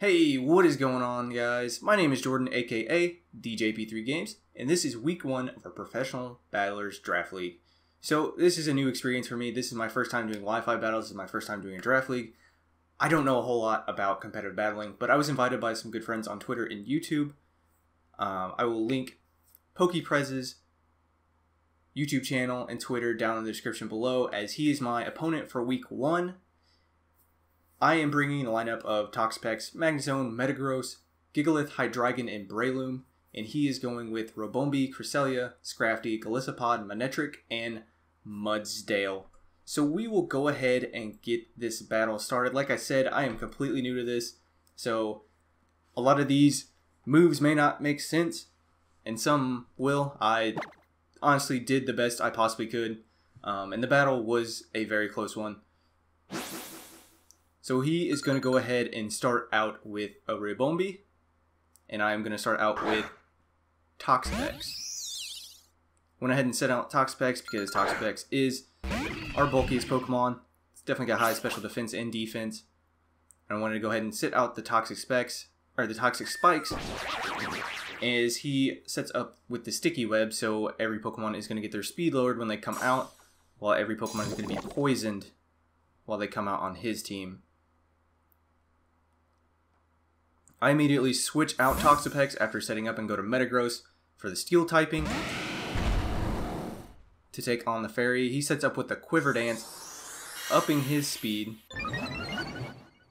Hey, what is going on, guys? My name is Jordan, aka DJP3 Games, and this is week 1 of our Professional Battlers Draft League. So, this is a new experience for me. This is my first time doing Wi-Fi battles. This is my first time doing a draft league. I don't know a whole lot about competitive battling, but I was invited by some good friends on Twitter and YouTube. I will link Pokeprez's YouTube channel and Twitter down in the description below, as he is my opponent for week 1. I am bringing a lineup of Toxapex, Magnezone, Metagross, Gigalith, Hydreigon, and Breloom, and he is going with Ribombee, Cresselia, Scrafty, Golisopod, Manectric, and Mudsdale. So we will go ahead and get this battle started. Like I said, I am completely new to this, so a lot of these moves may not make sense, and some will. I honestly did the best I possibly could, and the battle was a very close one. So he is going to go ahead and start out with a Ribombee, and I am going to start out with Toxapex. Went ahead and set out Toxapex because Toxapex is our bulkiest Pokemon. It's definitely got high special defense and defense. And I wanted to go ahead and sit out the Toxic Spikes, as he sets up with the Sticky Web, so every Pokemon is going to get their speed lowered when they come out, while every Pokemon is going to be poisoned while they come out on his team. I immediately switch out Toxapex after setting up and go to Metagross for the Steel typing to take on the Fairy. He sets up with the Quiver Dance, upping his speed,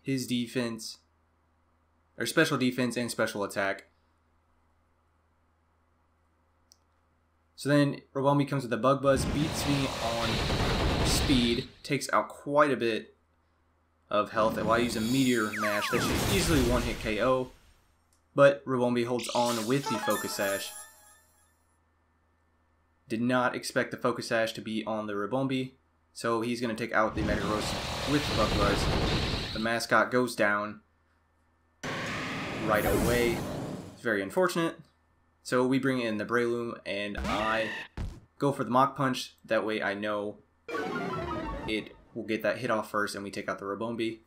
his defense, or special defense and special attack. So then Ribombee comes with the Bug Buzz, beats me on speed, takes out quite a bit of health, and while I use a Meteor Mash, that should easily one-hit KO, but Ribombee holds on with the Focus Sash. Did not expect the Focus Sash to be on the Ribombee, so he's going to take out the Metagross with the Bug Buzz. The mascot goes down right away. It's very unfortunate. So we bring in the Breloom, and I go for the Mach Punch. That way I know it will get that hit off first, and we take out the Ribombee.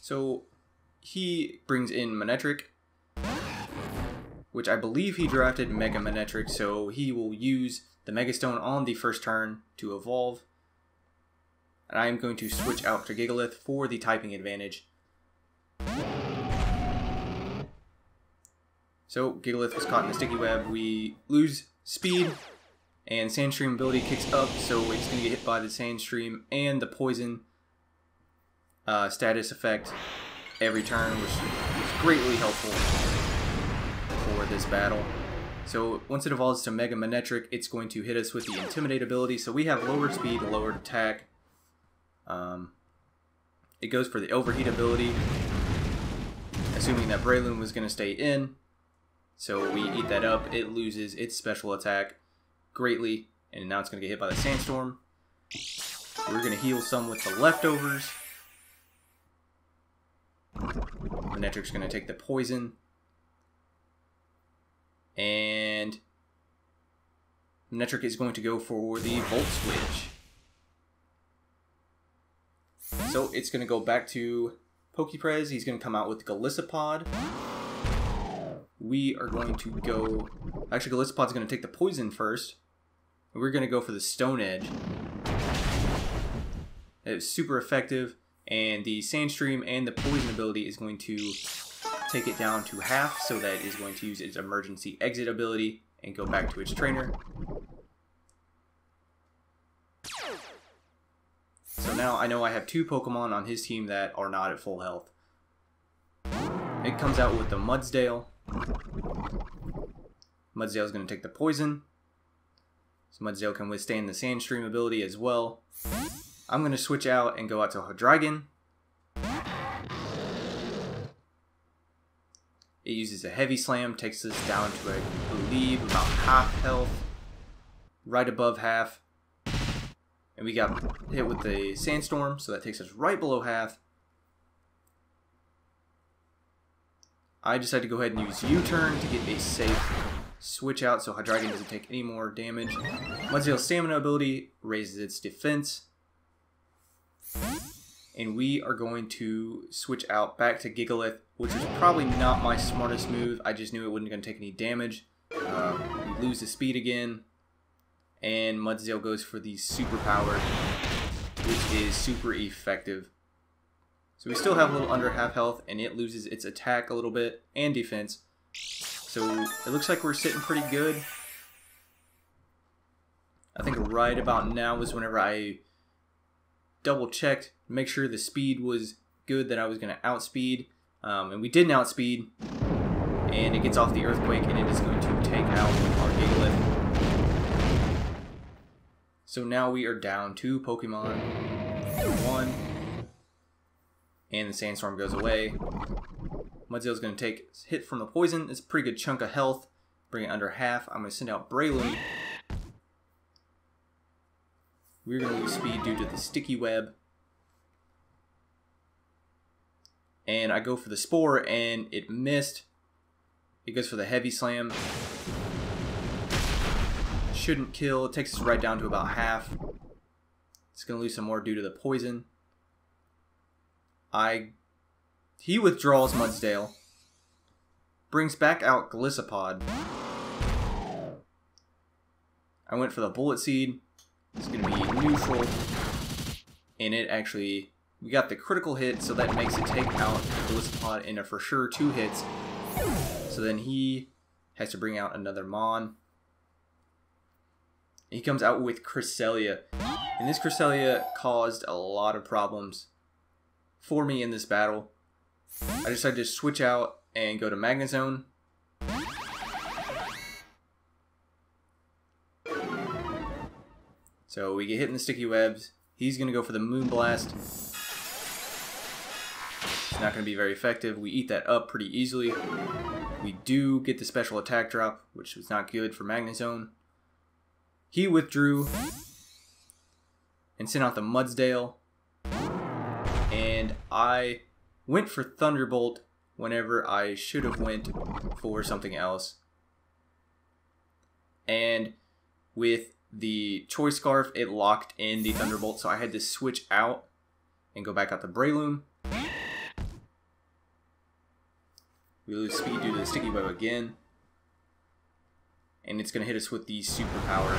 So he brings in Manectric, which I believe he drafted Mega Manectric, so he will use the Mega Stone on the first turn to evolve. And I am going to switch out to Gigalith for the typing advantage. So Gigalith was caught in the Sticky Web. We lose speed, and Sandstream ability kicks up, so it's going to get hit by the Sandstream and the Poison status effect every turn, which is greatly helpful for this battle. So once it evolves to Mega Manectric, it's going to hit us with the Intimidate ability. So we have lowered speed, lowered attack. It goes for the Overheat ability, assuming that Breloom was going to stay in. So we eat that up. It loses its special attack greatly, and now it's going to get hit by the Sandstorm. We're going to heal some with the leftovers. Manectric's going to take the poison, and Manectric is going to go for the Volt Switch. So it's going to go back to Pokeprez. He's going to come out with Golisopod. We are going to go... Actually, Golisopod's going to take the poison first. We're going to go for the Stone Edge. It's super effective, and the Sandstream and the poison ability is going to take it down to half, so that it is going to use its emergency exit ability and go back to its trainer. So now I know I have 2 Pokemon on his team that are not at full health. It comes out with the Mudsdale. Mudsdale is going to take the poison, so Mudsdale can withstand the Sandstream ability as well. I'm going to switch out and go out to Hydreigon. It uses a Heavy Slam, takes us down to, I believe, about half health, right above half. And we got hit with the Sandstorm, so that takes us right below half. I decided to go ahead and use U-Turn to get a safe switch out so Hydreigon doesn't take any more damage. Mudsdale's stamina ability raises its defense. And we are going to switch out back to Gigalith, which is probably not my smartest move. I just knew it wasn't going to take any damage. We lose the speed again. And Mudsdale goes for the superpower, which is super effective. So we still have a little under half health, and it loses its attack a little bit and defense. So it looks like we're sitting pretty good. I think right about now was whenever I double checked, make sure the speed was good, that I was going to outspeed. And we didn't outspeed. And it gets off the Earthquake, and it is going to take out our Gigalith. So now we are down 2 Pokemon to 1. And the Sandstorm goes away. Mudsdale's going to take a hit from the poison. It's a pretty good chunk of health. Bring it under half. I'm going to send out Breloom. We're going to lose speed due to the sticky web. And I go for the Spore, and it missed. It goes for the Heavy Slam. Shouldn't kill. It takes us right down to about half. It's going to lose some more due to the poison. He withdraws Mudsdale. Brings back out Gliscopod. I went for the Bullet Seed. It's going to be neutral. And it actually, we got the critical hit, so that makes it take out Gliscopod in a for sure 2 hits. So then he has to bring out another Mon. He comes out with Cresselia. And this Cresselia caused a lot of problems for me in this battle. I decided to switch out and go to Magnezone. So we get hit in the sticky webs. He's going to go for the Moonblast. It's not going to be very effective. We eat that up pretty easily. We do get the special attack drop, which was not good for Magnezone. He withdrew and sent out the Mudsdale. And I went for Thunderbolt whenever I should have went for something else. And with the Choice Scarf, it locked in the Thunderbolt, so I had to switch out and go back out to Breloom. We lose speed due to the Sticky Web again. And it's going to hit us with the Superpower.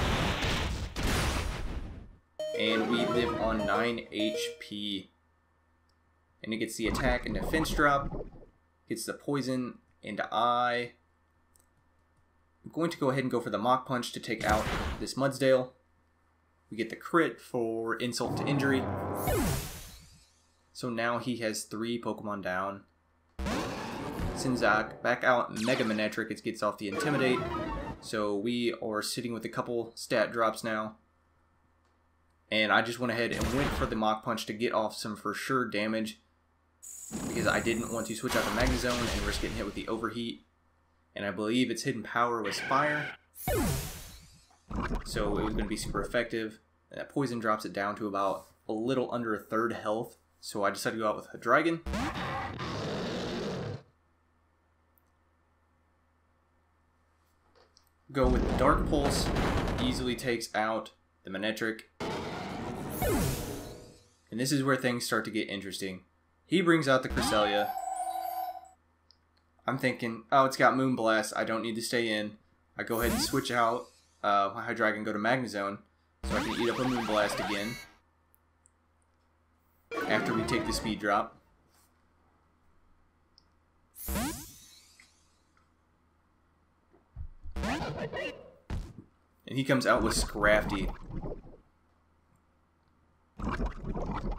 And we live on 9 HP. And it gets the attack and defense drop. Gets the poison. And I'm going to go ahead and go for the Mach Punch to take out this Mudsdale. We get the crit for insult to injury. So now he has 3 Pokemon down. Sinzak back out Mega Manectric. It gets off the Intimidate. So we are sitting with a couple stat drops now. And I just went ahead and went for the Mach Punch to get off some for sure damage. Because I didn't want to switch out to Magnezone and risk getting hit with the Overheat. And I believe its hidden power was Fire. So it was going to be super effective. And that poison drops it down to about a little under a third health. So I decided to go out with Hydreigon. Go with Dark Pulse. Easily takes out the Manectric. And this is where things start to get interesting. He brings out the Cresselia. I'm thinking, oh, it's got Moonblast. I don't need to stay in. I go ahead and switch out my Hydreigon, go to Magnezone, so I can eat up a Moonblast again. After we take the speed drop. And he comes out with Scrafty.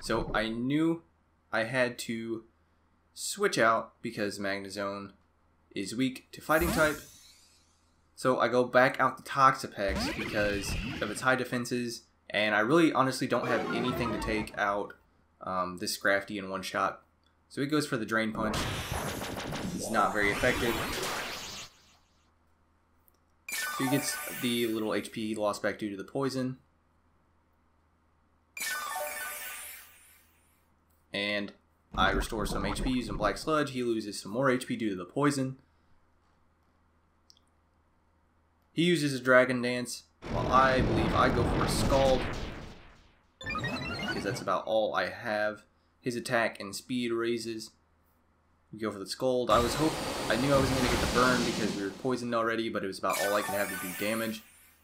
So I knew I had to switch out because Magnezone is weak to Fighting type. So I go back out the Toxapex because of its high defenses. And I really honestly don't have anything to take out this Scrafty in one shot. So he goes for the Drain Punch. It's not very effective. So he gets the little HP lost back due to the poison. And I restore some HP using Black Sludge. He loses some more HP due to the poison. He uses a Dragon Dance, while I believe I go for a Scald, because that's about all I have. His attack and speed raises. We go for the Scald. I knew I wasn't going to get the burn because we were poisoned already, but it was about all I could have to do damage.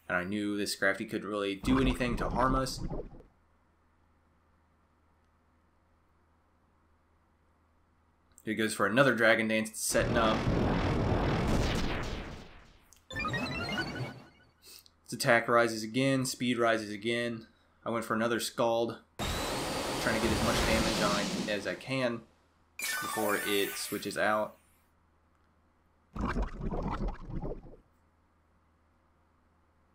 And I knew this Scrafty couldn't really do anything to harm us. He goes for another Dragon Dance, setting up. His attack rises again, speed rises again. I went for another Scald, trying to get as much damage on it as I can before it switches out.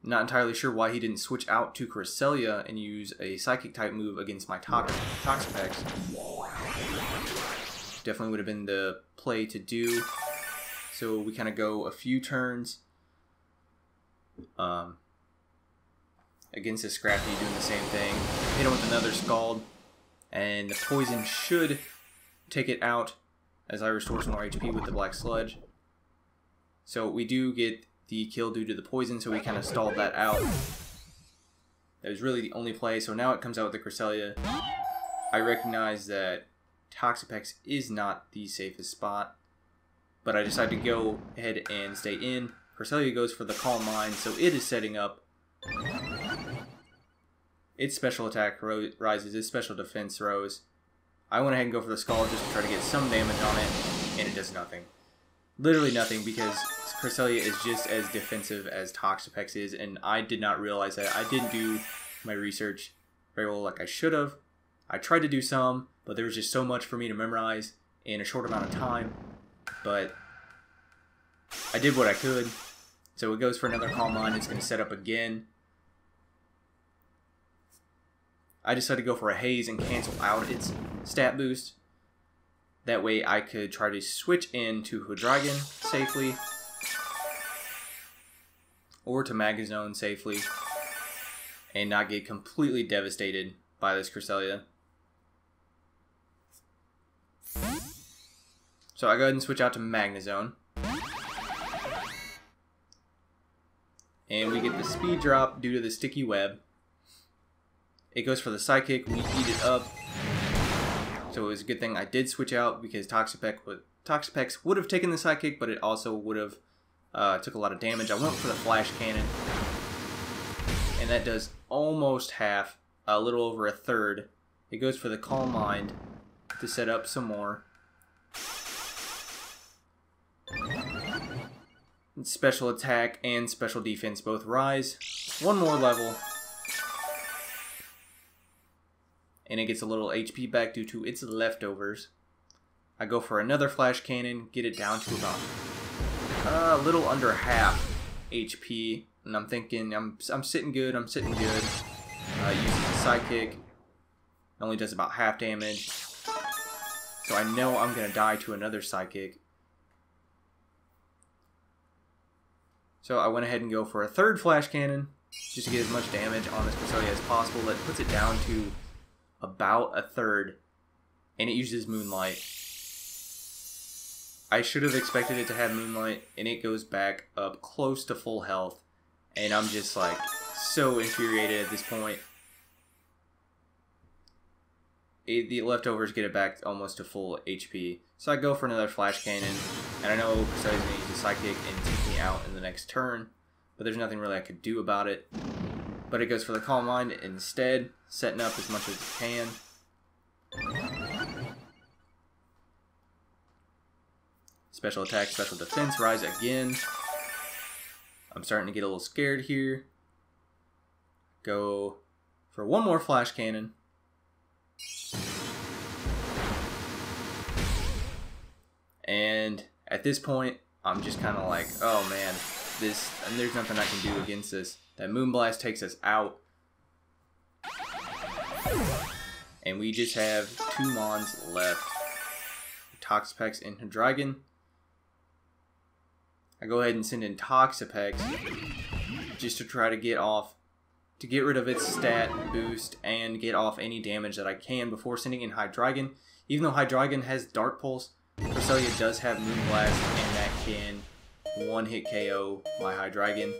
Not entirely sure why he didn't switch out to Cresselia and use a Psychic type move against my Toxapex. Definitely would have been the play to do. So we kind of go a few turns against this Scrafty, doing the same thing. Hit him with another Scald, and the poison should take it out as I restore some more HP with the Black Sludge. So we do get the kill due to the poison, so we kind of stalled that out. That was really the only play, so now it comes out with the Cresselia. I recognize that Toxapex is not the safest spot, but I decided to go ahead and stay in. Cresselia goes for the Calm Mind, so it is setting up. Its special attack rises, its special defense rose. I went ahead and go for the Scald just to try to get some damage on it, and it does nothing. Literally nothing, because Cresselia is just as defensive as Toxapex is, and I did not realize that. I didn't do my research very well like I should have. I tried to do some, but there was just so much for me to memorize in a short amount of time. But I did what I could. So it goes for another Calm Mind. It's going to set up again. I decided to go for a Haze and cancel out its stat boost. That way I could try to switch into Hydreigon safely, or to Magnezone safely, and not get completely devastated by this Cresselia. So I go ahead and switch out to Magnezone. And we get the speed drop due to the sticky web. It goes for the Psychic, we eat it up. So it was a good thing I did switch out, because Toxapex would have taken the Psychic, but it also would have took a lot of damage. I went for the Flash Cannon, and that does almost half, a little over a third. It goes for the Calm Mind to set up some more. Special attack and special defense both rise. One more level. And it gets a little HP back due to its leftovers. I go for another Flash Cannon, get it down to about a little under half HP. And I'm thinking, I'm sitting good, using the Psychic. It only does about half damage. So I know I'm going to die to another Psychic. So I went ahead and go for a third Flash Cannon, just to get as much damage on this Cresselia as possible. That puts it down to about a third, and it uses Moonlight. I should have expected it to have Moonlight, and it goes back up close to full health, and I'm just like so infuriated at this point. The leftovers get it back almost to full HP. So I go for another Flash Cannon, and I know Creselia's going to use the Psychic and take me out in the next turn, but there's nothing really I could do about it. But it goes for the Calm Mind instead, setting up as much as it can. Special attack, special defense, rise again. I'm starting to get a little scared here. Go for one more Flash Cannon. And at this point, I'm just kind of like, oh man, there's nothing I can do against this. That Moonblast takes us out. And we just have two Mons left. Toxapex and Hydreigon. I go ahead and send in Toxapex just to try to get rid of its stat boost and get off any damage that I can before sending in Hydreigon. Even though Hydreigon has Dark Pulse, Cresselia does have Moonblast, and that can one-hit KO my Hydreigon.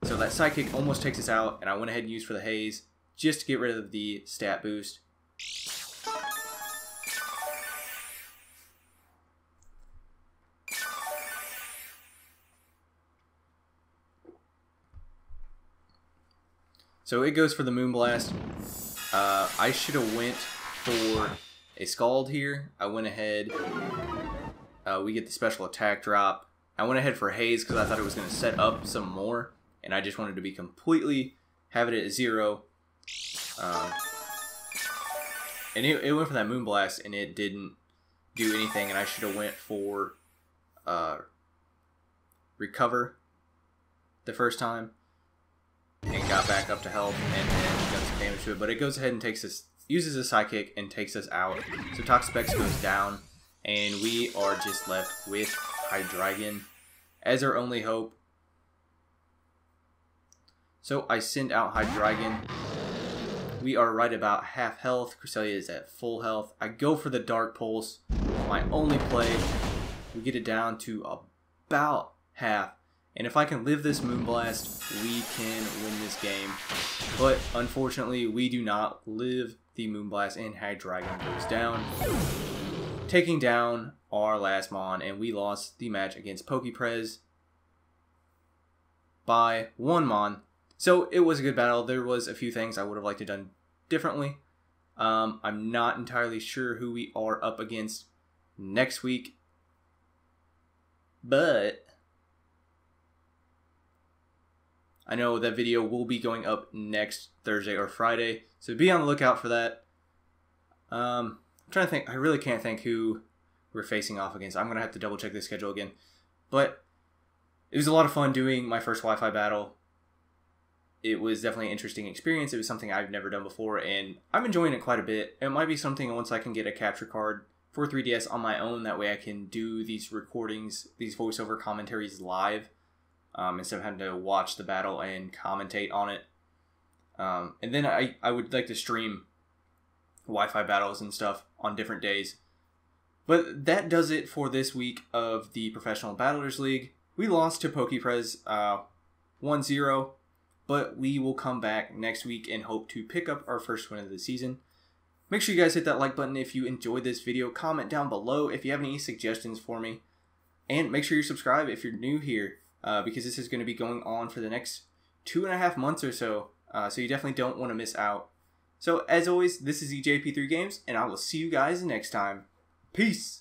So that sidekick almost takes us out, and I went ahead and used for the haze just to get rid of the stat boost. So it goes for the Moonblast. I should have went for a Scald here. I went ahead. We get the special attack drop. I went ahead for Haze because I thought it was going to set up some more. And I just wanted to be completely, have it at 0. And it went for that Moonblast and it didn't do anything. And I should have went for Recover the first time. And got back up to health and then done some damage to it. But it goes ahead and takes us, uses a Psychic and takes us out. So Toxapex goes down. And we are just left with Hydreigon as our only hope. So I send out Hydreigon. We are right about half health. Cresselia is at full health. I go for the Dark Pulse. My only play. We get it down to about half. And if I can live this Moonblast, we can win this game. But unfortunately, we do not live the Moonblast and Hydreigon goes down, taking down our last Mon, and we lost the match against Pokeprez by 1 Mon. So it was a good battle. There was a few things I would have liked to have done differently. I'm not entirely sure who we are up against next week, but I know that video will be going up next Thursday or Friday, so be on the lookout for that. I'm trying to think. I really can't think who we're facing off against. I'm going to have to double check the schedule again. But it was a lot of fun doing my first Wi-Fi battle. It was definitely an interesting experience. It was something I've never done before, and I'm enjoying it quite a bit. It might be something once I can get a capture card for 3DS on my own. That way I can do these recordings, these voiceover commentaries live. Instead of having to watch the battle and commentate on it. And then I would like to stream Wi-Fi battles and stuff on different days. But that does it for this week of the Professional Battlers League. We lost to Pokeprez 1-0, but we will come back next week and hope to pick up our first win of the season. Make sure you guys hit that like button if you enjoyed this video. Comment down below if you have any suggestions for me. And make sure you subscribe if you're new here. Because this is going to be going on for the next 2.5 months or so. So you definitely don't want to miss out. So as always, this is EJP3 Games, and I will see you guys next time. Peace!